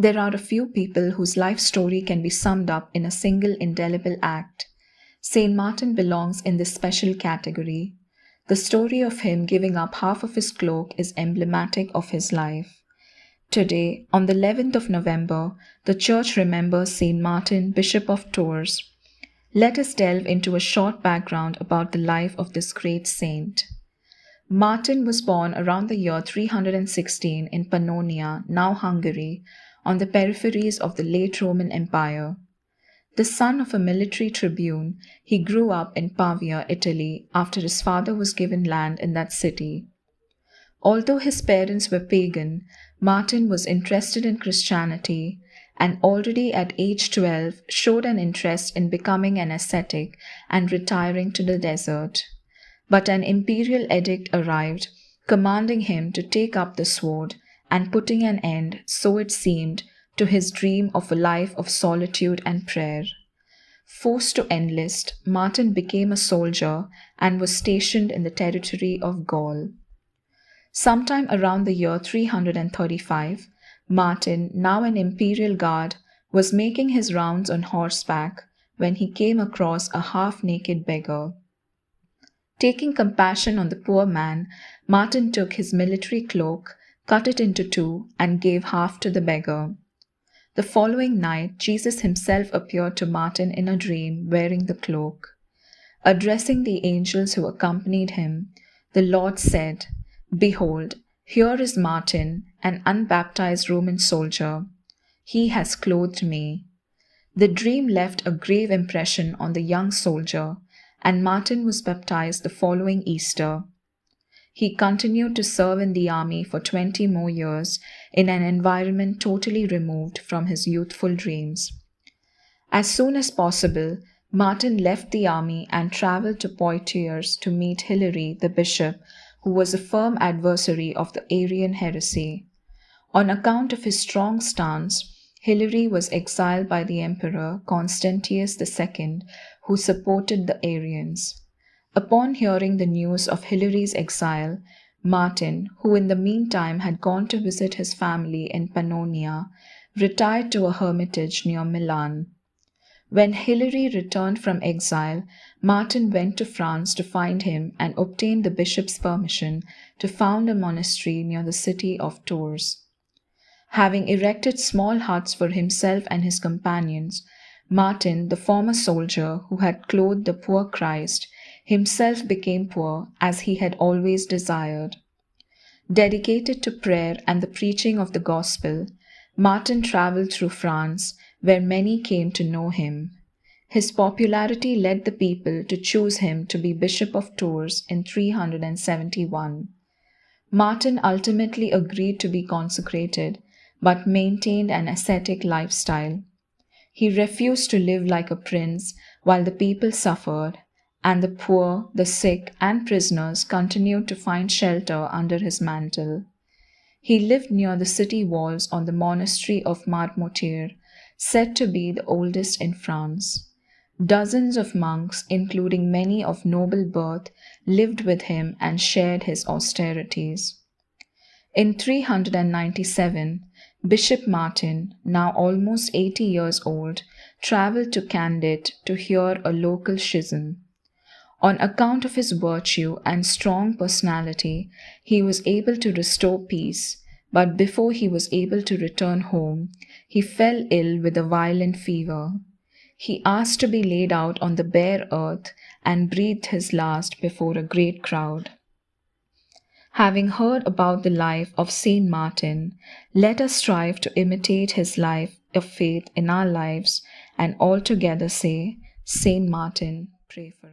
There are a few people whose life story can be summed up in a single indelible act. Saint Martin belongs in this special category. The story of him giving up half of his cloak is emblematic of his life. Today, on the 11th of November, the Church remembers Saint Martin, Bishop of Tours. Let us delve into a short background about the life of this great saint. Martin was born around the year 316 in Pannonia, now Hungary, on the peripheries of the late Roman Empire. The son of a military tribune, he grew up in Pavia, Italy, after his father was given land in that city. Although his parents were pagan, Martin was interested in Christianity and already at age 12 showed an interest in becoming an ascetic and retiring to the desert. But an imperial edict arrived, commanding him to take up the sword and putting an end, so it seemed, to his dream of a life of solitude and prayer. Forced to enlist, Martin became a soldier and was stationed in the territory of Gaul. Sometime around the year 335, Martin, now an imperial guard, was making his rounds on horseback when he came across a half-naked beggar. Taking compassion on the poor man, Martin took his military cloak, cut it into two, and gave half to the beggar. The following night, Jesus himself appeared to Martin in a dream wearing the cloak. Addressing the angels who accompanied him, the Lord said, "Behold, here is Martin, an unbaptized Roman soldier. He has clothed me." The dream left a grave impression on the young soldier, and Martin was baptized the following Easter. He continued to serve in the army for 20 more years in an environment totally removed from his youthful dreams. As soon as possible, Martin left the army and traveled to Poitiers to meet Hilary, the bishop, who was a firm adversary of the Arian heresy. On account of his strong stance, Hilary was exiled by the emperor Constantius II, who supported the Arians. Upon hearing the news of Hilary's exile, Martin, who in the meantime had gone to visit his family in Pannonia, retired to a hermitage near Milan. When Hilary returned from exile, Martin went to France to find him and obtained the bishop's permission to found a monastery near the city of Tours. Having erected small huts for himself and his companions, Martin, the former soldier who had clothed the poor Christ, himself became poor as he had always desired. Dedicated to prayer and the preaching of the gospel, Martin traveled through France, where many came to know him. His popularity led the people to choose him to be Bishop of Tours in 371. Martin ultimately agreed to be consecrated, but maintained an ascetic lifestyle. He refused to live like a prince while the people suffered, and the poor, the sick, and prisoners continued to find shelter under his mantle. He lived near the city walls on the monastery of Marmoutier, said to be the oldest in France. Dozens of monks, including many of noble birth, lived with him and shared his austerities. In 397, Bishop Martin, now almost 80 years old, traveled to Candide to hear a local schism. On account of his virtue and strong personality, he was able to restore peace, but before he was able to return home, he fell ill with a violent fever. He asked to be laid out on the bare earth and breathed his last before a great crowd. Having heard about the life of Saint Martin, let us strive to imitate his life of faith in our lives and all together say, Saint Martin, pray for us.